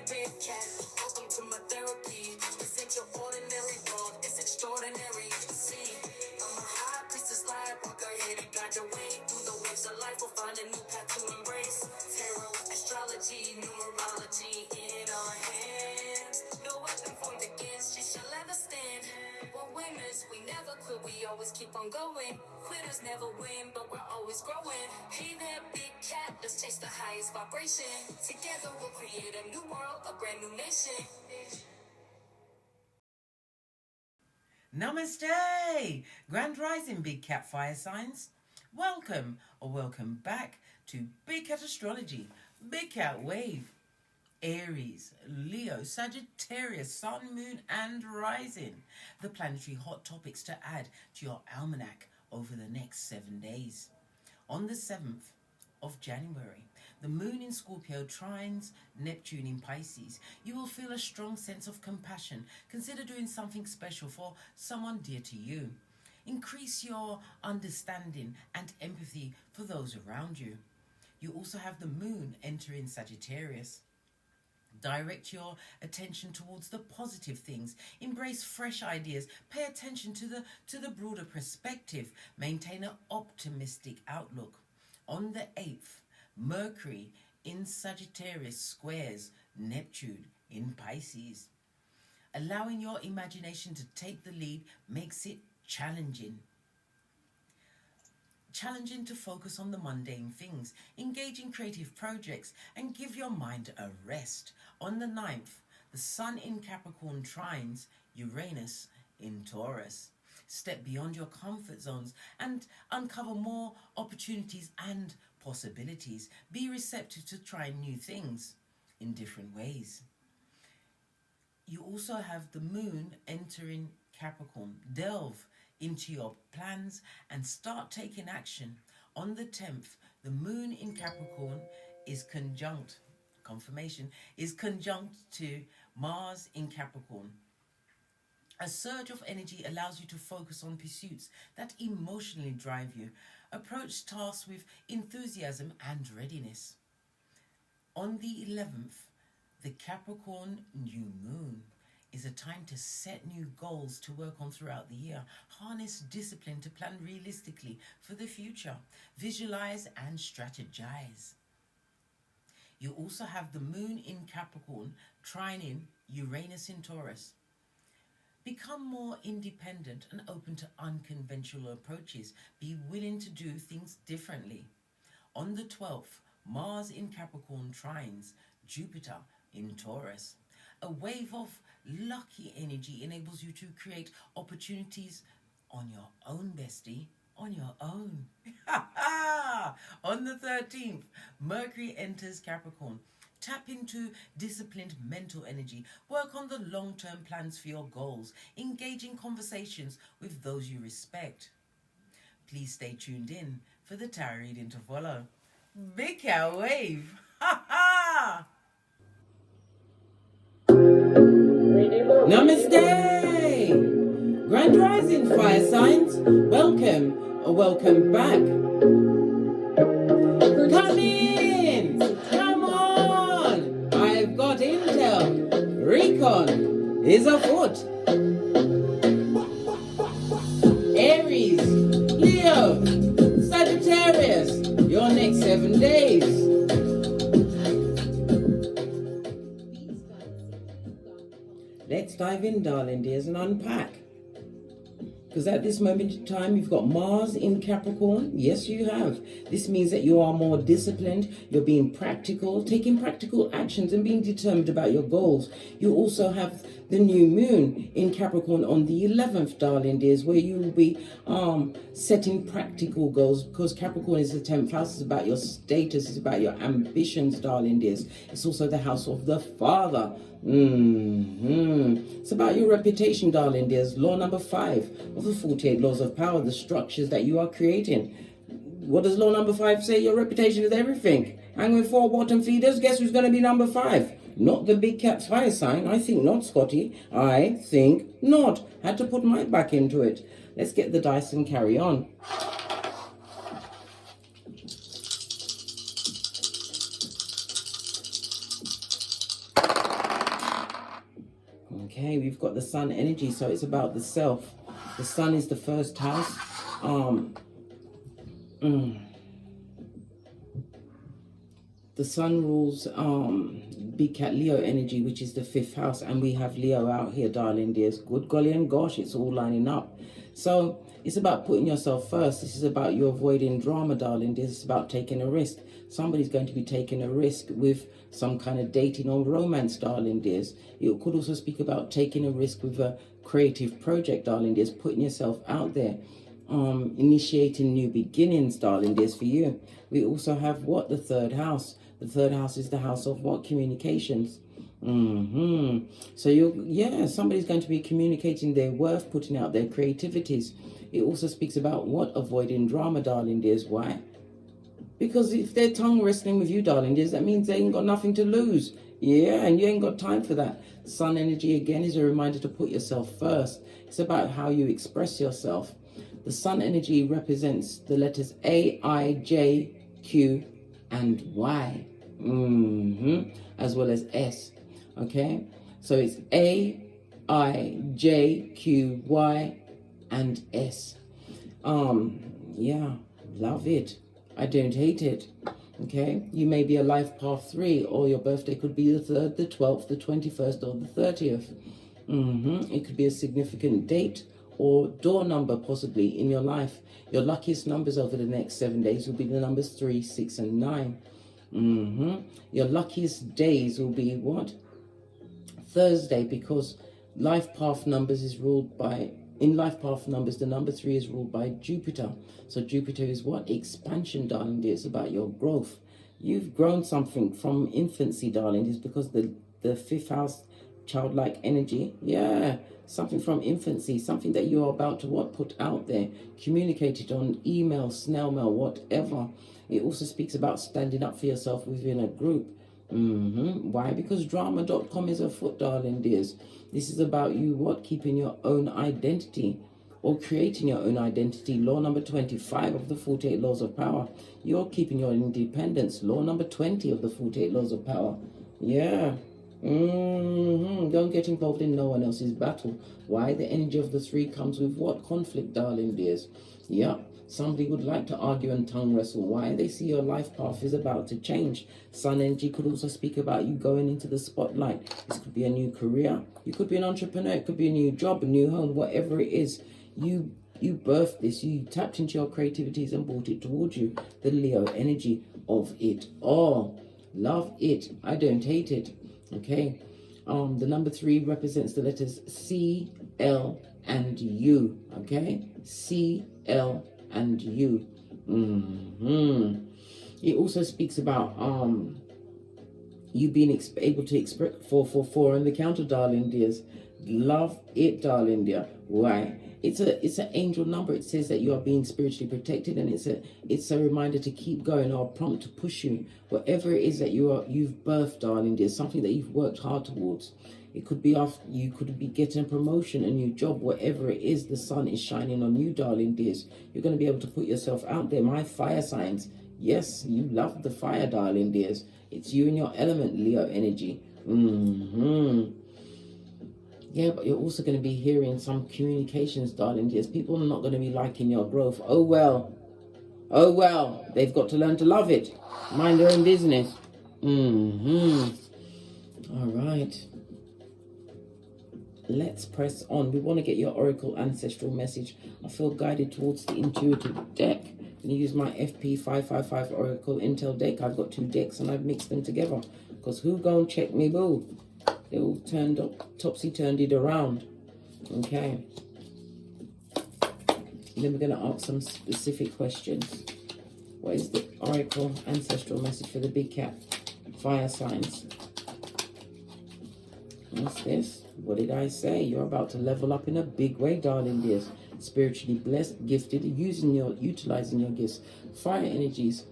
big cat. Welcome to my therapy. This ain't your ordinary world, it's extraordinary. See, I'm a high priestess lightworker, here to guide your way through the waves of life. We'll find a new path to embrace. Tarot, astrology, numerology in our hands. No weapon formed against you shall ever stand. We're winners, we never quit, we always keep on going. Quitters never win, but we're always growing. Hey there, big cat, let's chase the highest vibration. Together we'll create a new world, a brand new nation. Namaste! Grand Rising Big Cat Fire Signs. Welcome or welcome back to Big Cat Astrology, Big Cat Wave. Aries, Leo, Sagittarius, Sun, Moon and Rising. The planetary hot topics to add to your almanac over the next 7 days. On the 7th of January, the Moon in Scorpio trines Neptune in Pisces. You will feel a strong sense of compassion. Consider doing something special for someone dear to you. Increase your understanding and empathy for those around you. You also have the Moon entering Sagittarius. Direct your attention towards the positive things. Embrace fresh ideas. Pay attention to the broader perspective. Maintain an optimistic outlook. On the 8th, Mercury in Sagittarius squares Neptune in Pisces. Allowing your imagination to take the lead makes it challenging. Challenging to focus on the mundane things, engage in creative projects and give your mind a rest. On the 9th, the Sun in Capricorn trines Uranus in Taurus. Step beyond your comfort zones and uncover more opportunities and possibilities. Be receptive to trying new things in different ways. You also have the Moon entering Capricorn. Delve into your plans and start taking action. On the 10th, the Moon in Capricorn is conjunct to Mars in Capricorn. A surge of energy allows you to focus on pursuits that emotionally drive you. Approach tasks with enthusiasm and readiness. On the 11th, the Capricorn new moon is a time to set new goals to work on throughout the year. Harness discipline to plan realistically for the future. Visualize and strategize. You also have the Moon in Capricorn trining Uranus in Taurus. Become more independent and open to unconventional approaches. Be willing to do things differently. On the 12th, Mars in Capricorn trines Jupiter in Taurus. A wave of lucky energy enables you to create opportunities on your own, bestie, on your own. On the 13th, Mercury enters Capricorn. Tap into disciplined mental energy. Work on the long-term plans for your goals. Engage in conversations with those you respect. Please stay tuned in for the tarot reading to follow. Big Cat Wave. Namaste! Grand Rising Fire Signs. Welcome or welcome back. Come in! Come on! I've got intel. Recon is afoot. Aries, Leo, Sagittarius, your next 7 days. Let's dive in, darling dears, and unpack. Because at this moment in time, you've got Mars in Capricorn. Yes, you have. This means that you are more disciplined. You're being practical, taking practical actions and being determined about your goals. You also have the new moon in Capricorn on the 11th, darling dears, where you will be setting practical goals, because Capricorn is the 10th house. It's about your status. It's about your ambitions, darling dears. It's also the house of the father. It's about your reputation, darling dears. Law number 5 of the 48 laws of power, the structures that you are creating. What does law number 5 say? Your reputation is everything. Hang with 4 bottom feeders. Guess who's going to be number 5? Not the big cat fire sign. I think not, Scotty. I think not. Had to put my back into it. Let's get the dice and carry on. Okay, we've got the sun energy, so it's about the self. The sun is the first house. The sun rules big cat Leo energy, which is the 5th house, and we have Leo out here, darling dears. Good golly and gosh, it's all lining up. So it's about putting yourself first. This is about you avoiding drama, darling dears. It's about taking a risk. Somebody's going to be taking a risk with some kind of dating or romance, darling dears. It could also speak about taking a risk with a creative project, darling dears, putting yourself out there. Initiating new beginnings, darling dears, for you. We also have what? The 3rd house. The 3rd house is the house of what? Communications. So somebody's going to be communicating their worth, putting out their creativities. It also speaks about what? Avoiding drama, darling dears. Why? Because if they're tongue wrestling with you, darling dears, that means they ain't got nothing to lose. Yeah, and you ain't got time for that. Sun energy, again, is a reminder to put yourself first. It's about how you express yourself. The sun energy represents the letters A, I, J, Q, and Y. As well as S. Okay? So it's A, I, J, Q, Y, and S. Yeah, love it. I don't hate it. Okay? You may be a life path 3, or your birthday could be the 3rd, the 12th, the 21st, or the 30th. It could be a significant date or door number possibly in your life. Your luckiest numbers over the next 7 days will be the numbers 3, 6, and 9. Your luckiest days will be what? Thursday, because life path numbers is ruled by, in life path numbers, the number 3 is ruled by Jupiter. So Jupiter is what? Expansion, darling dear. It's about your growth. You've grown something from infancy, darling. It's because the 5th house, childlike energy. Yeah, something from infancy, something that you're about to what? Put out there, communicate it on email, snail mail, whatever. It also speaks about standing up for yourself within a group. Why? Because drama.com is afoot, darling dears. This is about you what? Keeping your own identity, or creating your own identity. Law number 25 of the 48 laws of power. You're keeping your independence. Law number 20 of the 48 laws of power. Yeah. Don't get involved in no one else's battle. Why? The energy of the 3 comes with what? Conflict, darling dears. Yeah. Somebody would like to argue and tongue wrestle. Why? They see your life path is about to change. Sun energy could also speak about you going into the spotlight. This could be a new career. You could be an entrepreneur. It could be a new job, a new home, whatever it is. You birthed this. You tapped into your creativities and brought it towards you. The Leo energy of it all. Love it. I don't hate it. Okay. The number 3 represents the letters C, L, and U. Okay. C, L, and U. It also speaks about you being able to express 444 on the counter, darling dears. Love it, darling dear. Why? It's an angel number. It says that you are being spiritually protected, and it's a reminder to keep going, or a prompt to push you. Whatever it is that you've birthed, darling dear, something that you've worked hard towards. It could be you could be getting a promotion, a new job, whatever it is. The sun is shining on you, darling dears. You're going to be able to put yourself out there. My fire signs. Yes, you love the fire, darling dears. It's you and your element, Leo energy. Yeah, but you're also going to be hearing some communications, darling dears. People are not going to be liking your growth. Oh, well. Oh, well. They've got to learn to love it. Mind their own business. All right. Let's press on. We want to get your oracle ancestral message. I feel guided towards the intuitive deck. I'm going to use my FP555 oracle intel deck. I've got 2 decks and I've mixed them together. Because who gonna check me, boo? They all turned up, topsy-turned it around. Okay. And then we're going to ask some specific questions. What is the oracle ancestral message for the big cat fire signs? What's this? What did I say? You're about to level up in a big way, darling dears. Spiritually blessed, gifted, utilizing your gifts. Fire energies.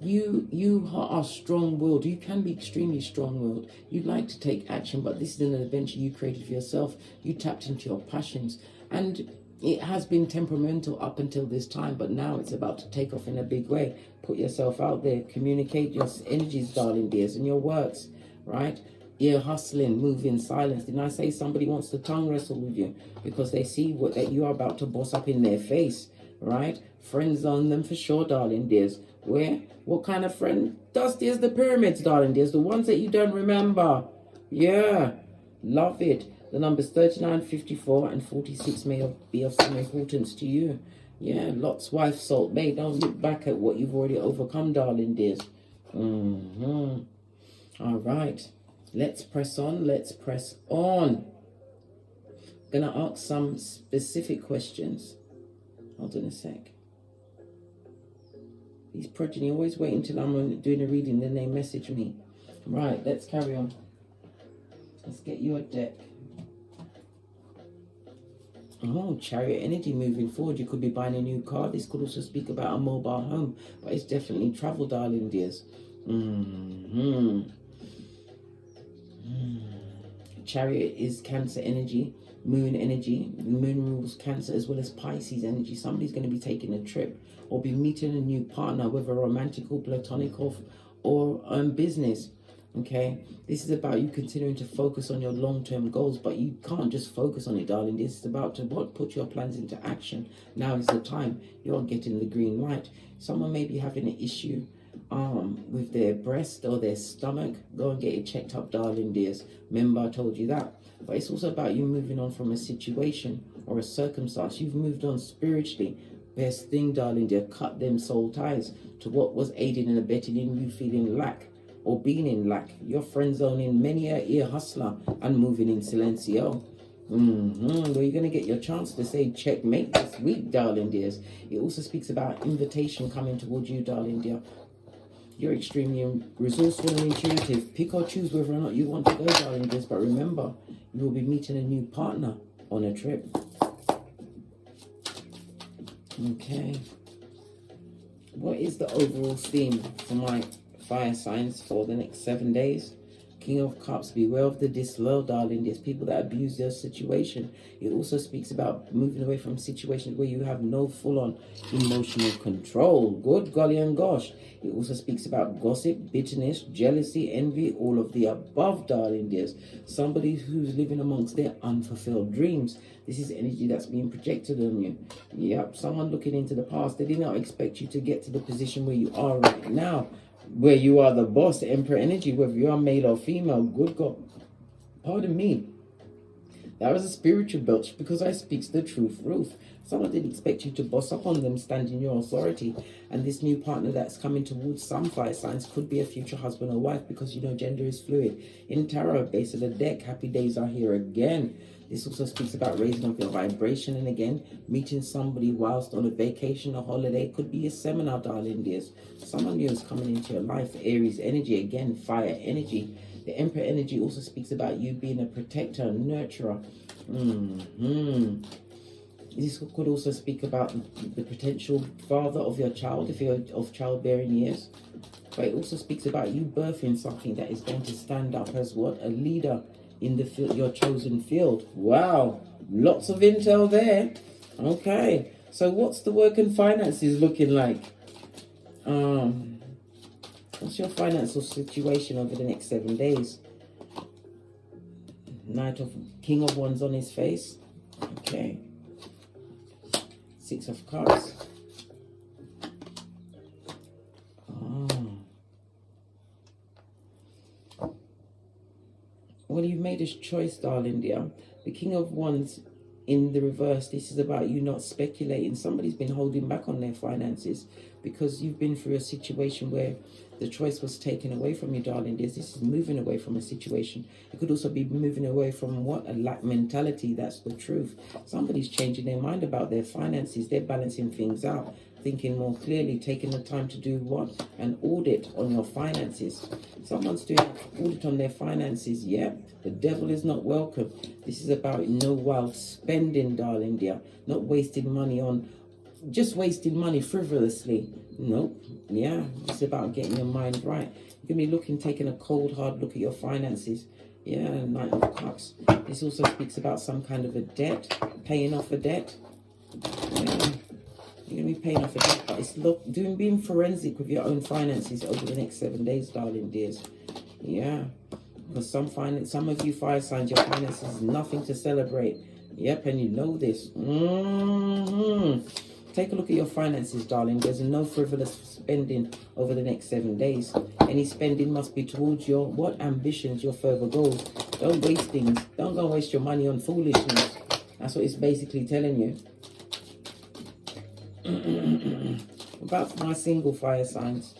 You are strong-willed. You can be extremely strong-willed. You'd like to take action, but this is an adventure you created for yourself. You tapped into your passions, and it has been temperamental up until this time, but now it's about to take off in a big way. Put yourself out there. Communicate your energies, darling dears, and your works, right? ear hustling, move in silence. Didn't I say somebody wants to tongue wrestle with you because they see what that you are about to boss up in their face, right? Friends on them for sure, darling dears. Where? What kind of friend? Dusty as the pyramids, darling dears. The ones that you don't remember. Yeah. Love it. The numbers 39, 54, and 46 may be of some importance to you. Yeah, Lot's wife, Salt Bay. Don't look back at what you've already overcome, darling dears. All right. Let's press on. Let's press on. I'm going to ask some specific questions. Hold on a sec. These progeny always wait until I'm doing a reading, then they message me. Right, let's carry on. Let's get you a deck. Oh, Chariot energy moving forward. You could be buying a new car. This could also speak about a mobile home, but it's definitely travel, darling dears. Chariot is Cancer energy, Moon energy. The Moon rules Cancer as well as Pisces energy. Somebody's going to be taking a trip or be meeting a new partner, whether romantic or platonic or business. Okay, this is about you continuing to focus on your long-term goals, but you can't just focus on it, darling. This is about to put your plans into action. Now is the time. You're getting the green light. Someone may be having an issue with their breast or their stomach. Go and get it checked up, darling dears. Remember I told you that. But it's also about you moving on from a situation or a circumstance. You've moved on spiritually. Best thing, darling dear, cut them soul ties to what was aiding and abetting in you feeling lack or being in lack. You're friend zoning many a ear hustler and moving in silencio. Well, you're going to get your chance to say checkmate this week, darling dears. It also speaks about invitation coming towards you, darling dear. You're extremely resourceful and intuitive. Pick or choose whether or not you want to go, darling dears. But remember, you will be meeting a new partner on a trip. Okay. What is the overall theme for my fire signs for the next 7 days? King of Cups, beware of the disloyal, darling. There's people that abuse their situation. It also speaks about moving away from situations where you have no full-on emotional control. Good golly and gosh. It also speaks about gossip, bitterness, jealousy, envy, all of the above, darling dears. Somebody who's living amongst their unfulfilled dreams. This is energy that's being projected on you. Yep, someone looking into the past. They did not expect you to get to the position where you are right now, where you are the boss, the Emperor energy, whether you are male or female. Good God. Pardon me. That was a spiritual belch because I speaks the truth, Ruth. Someone didn't expect you to boss up on them, stand in your authority. And this new partner that's coming towards some fire signs could be a future husband or wife because, you know, gender is fluid. In tarot, base of the deck, happy days are here again. This also speaks about raising up your vibration and again, meeting somebody whilst on a vacation or holiday. Could be a seminar, darling dears. Someone new is coming into your life. Aries energy, again, fire energy. The Emperor energy also speaks about you being a protector, nurturer. This could also speak about the potential father of your child if you're of childbearing years. But it also speaks about you birthing something that is going to stand up as what? A leader in the field, your chosen field. Wow, lots of intel there. Okay, so what's the work and finances looking like? What's your financial situation over the next 7 days? Knight of King of Wands on his face. Okay. 6 of Cups. Well, you've made a choice, darling dear. The King of Wands in the reverse. This is about you not speculating. Somebody's been holding back on their finances because you've been through a situation where the choice was taken away from you, darling dear. This is moving away from a situation. It could also be moving away from what? A lack mentality. That's the truth. Somebody's changing their mind about their finances. They're balancing things out, thinking more clearly, taking the time to do what? An audit on your finances. Someone's doing an audit on their finances. Yep, the devil is not welcome. This is about no wild spending, darling dear. Not wasting money on, just wasting money frivolously. Nope. Yeah, it's about getting your mind right. You're going to be looking, taking a cold, hard look at your finances. Yeah, Knight of Cups. This also speaks about some kind of a debt, paying off a debt. Yeah. You're going to be paying off a debt, but it's being forensic with your own finances over the next 7 days, darling dears. Yeah. Because some of you fire signs, your finances is nothing to celebrate. Yep, and you know this. Take a look at your finances, darling. There's no frivolous spending over the next 7 days. Any spending must be towards your what ambitions, your further goals. Don't waste things. Don't go waste your money on foolishness. That's what it's basically telling you. About my single fire signs.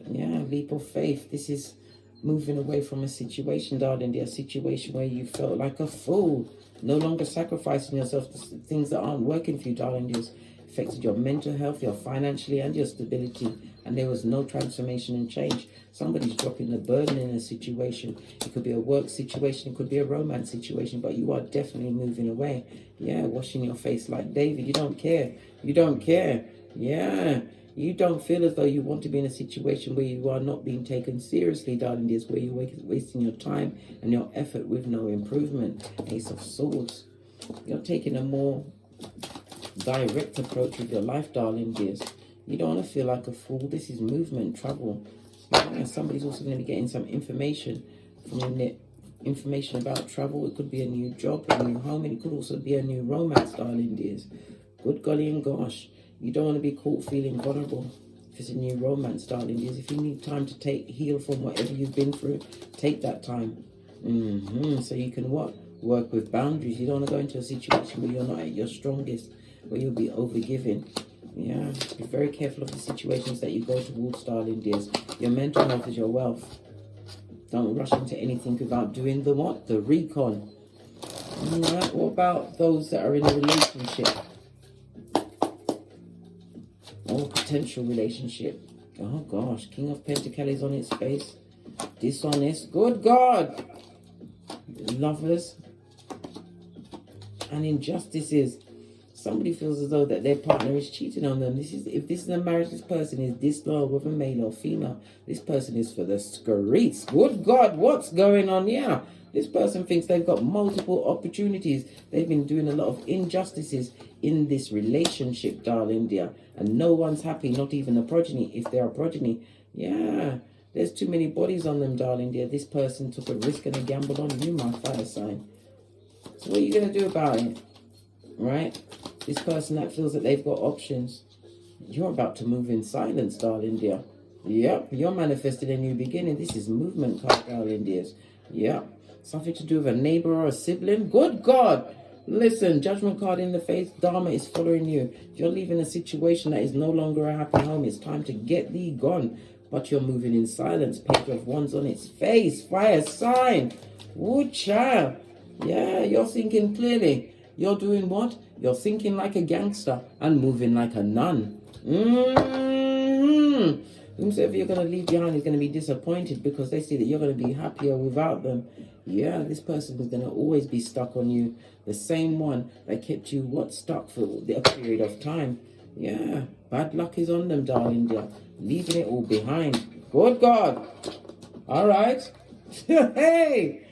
Yeah, leap of faith. This is moving away from a situation, darling. A situation where you felt like a fool. No longer sacrificing yourself to things that aren't working for you, darling. It's affected your mental health, your financially, and your stability. And there was no transformation and change. Somebody's dropping the burden in a situation. It could be a work situation. It could be a romance situation. But you are definitely moving away. Yeah, washing your face like David. You don't care. You don't care. Yeah. You don't feel as though you want to be in a situation where you are not being taken seriously, darling. This where you're wasting your time and your effort with no improvement. Ace of Swords. You're taking a more direct approach with your life, darling dears. You don't want to feel like a fool. This is movement, travel. Yeah, somebody's also going to be getting some information from the net. Information about travel. It could be a new job, a new home, and it could also be a new romance, darling dears. Good golly and gosh. You don't want to be caught feeling vulnerable. If it's a new romance, darling dears, if you need time to heal from whatever you've been through, take that time. So you can what? Work with boundaries. You don't want to go into a situation where you're not at your strongest, where you'll be overgiving. Yeah, be very careful of the situations that you go towards, darling dears. Your mental health is your wealth. Don't rush into anything without doing the what? The recon. Alright, what about those that are in a relationship? Or potential relationship? Oh gosh, King of Pentacles on its face. Dishonest. Good God! Lovers. And injustices. Somebody feels as though that their partner is cheating on them. If this is a marriage, this person is disloyal, whether male or female. This person is for the streets. Good God, what's going on here? This person thinks they've got multiple opportunities. They've been doing a lot of injustices in this relationship, darling dear. And no one's happy, not even a progeny, if they're a progeny. Yeah, there's too many bodies on them, darling dear. This person took a risk and a gamble on you, my fire sign. So what are you going to do about it? Right? This person that feels that they've got options. You're about to move in silence, darling dear. Yep, you're manifesting a new beginning. This is movement card, darling dears. Yep. Something to do with a neighbor or a sibling. Good God! Listen, judgment card in the face. Dharma is following you. You're leaving a situation that is no longer a happy home. It's time to get thee gone. But you're moving in silence. Page of Wands on its face. Fire sign. Woo child. Yeah, you're thinking clearly. You're doing what? You're thinking like a gangster and moving like a nun. Whomsoever you're going to leave behind is going to be disappointed because they see that you're going to be happier without them. Yeah, this person is going to always be stuck on you. The same one that kept you, stuck for a period of time. Yeah, bad luck is on them, darling dear. Leaving it all behind. Good God. All right. Hey.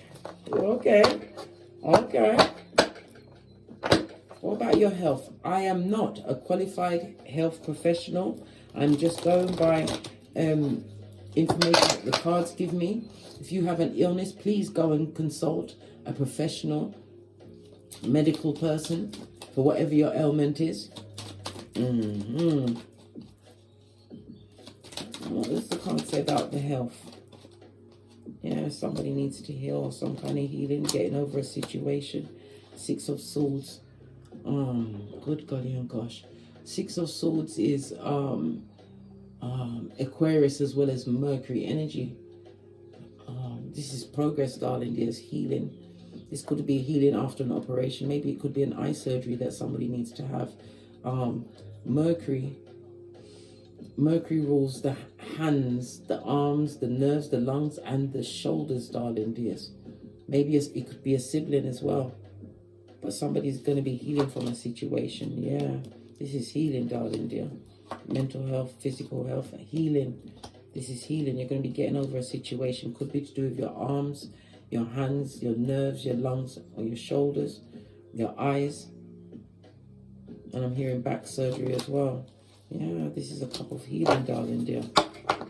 Okay. Okay. What about your health? I am not a qualified health professional. I'm just going by information that the cards give me. If you have an illness, please go and consult a professional medical person for whatever your ailment is. What does the card say about the health? Yeah, somebody needs to heal, some kind of healing, getting over a situation. Six of Swords. Good golly and gosh. Six of Swords is Aquarius as well as Mercury energy. This is progress, darling. There's healing. This could be healing after an operation. Maybe it could be an eye surgery that somebody needs to have. Mercury rules the hands, the arms, the nerves, the lungs, and the shoulders, darling dears. Maybe it could be a sibling as well. But somebody's going to be healing from a situation. Yeah, this is healing, darling dear. Mental health, physical health, healing. This is healing. You're going to be getting over a situation. Could be to do with your arms, your hands, your nerves, your lungs, or your shoulders, your eyes. And I'm hearing back surgery as well. Yeah, this is a cup of healing, darling dear.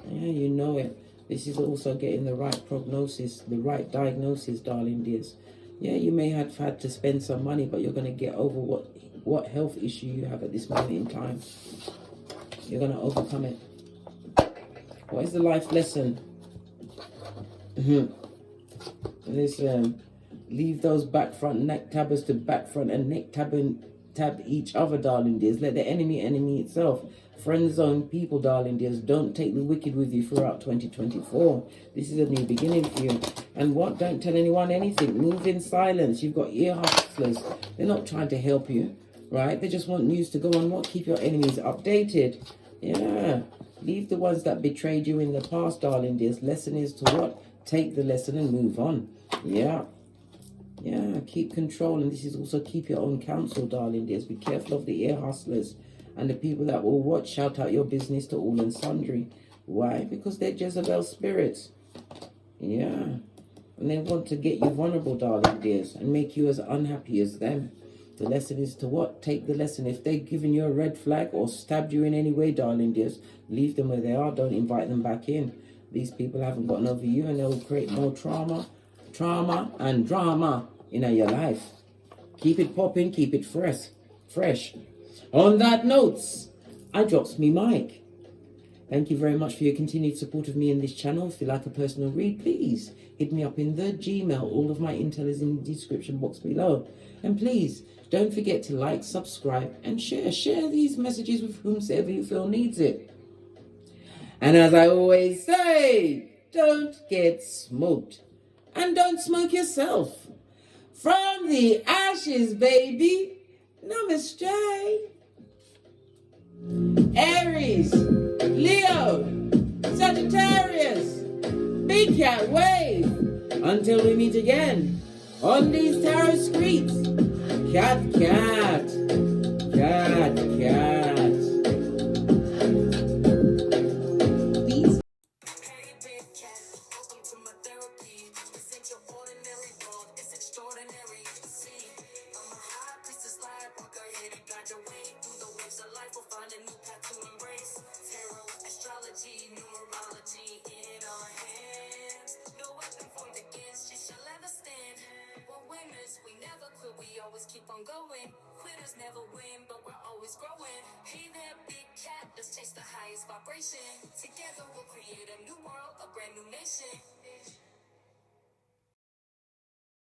Yeah, you know it. This is also getting the right prognosis, the right diagnosis, darling dears. Yeah, you may have had to spend some money, but you're going to get over what health issue you have at this moment in time. You're going to overcome it. What is the life lesson? Listen, leave those back front neck tabbers to back front and neck tab each other, darling dears. Let the enemy itself. Friend zone people, darling dears. Don't take the wicked with you throughout 2024. This is a new beginning for you. And what? Don't tell anyone anything. Move in silence. You've got ear hustlers. They're not trying to help you, right? They just want news to go on. What? Keep your enemies updated. Yeah. Leave the ones that betrayed you in the past, darling dears. Lesson is to what? Take the lesson and move on. Yeah. Yeah, keep control. And this is also keep your own counsel, darling dears. Be careful of the ear hustlers and the people that will what? Shout out your business to all and sundry. Why? Because they're Jezebel spirits. Yeah. And they want to get you vulnerable, darling dears, and make you as unhappy as them. The lesson is to what? Take the lesson. If they've given you a red flag or stabbed you in any way, darling dears, leave them where they are. Don't invite them back in. These people haven't gotten over you, and they'll create more trauma and drama in your life. Keep it popping, keep it fresh. On that note, I drops me mic. Thank you very much for your continued support of me in this channel. If you like a personal read, please hit me up in the Gmail. All of my intel is in the description box below. And please, don't forget to like, subscribe, and share. Share these messages with whomsoever you feel needs it. And as I always say, don't get smoked. And don't smoke yourself. From the ashes, baby. Namaste. Aries, Leo, Sagittarius, Big Cat Wave. Until we meet again on these tarot streets. Cat. Peace. Hey, big cat, welcome to my therapy. This ain't your ordinary world, it's extraordinary. See, I'm a high priestess lightworker, here to guide your way through the waves of life. We'll find a new path to embrace. Tarot, astrology, numerology in our hands. No weapon formed against you shall ever stand. We're winners, we never quit, we always keep on going. Quitters never win, but we're always growing. Hey there, big cat, let's chase the highest vibration. Together we'll create a new world, a brand new nation.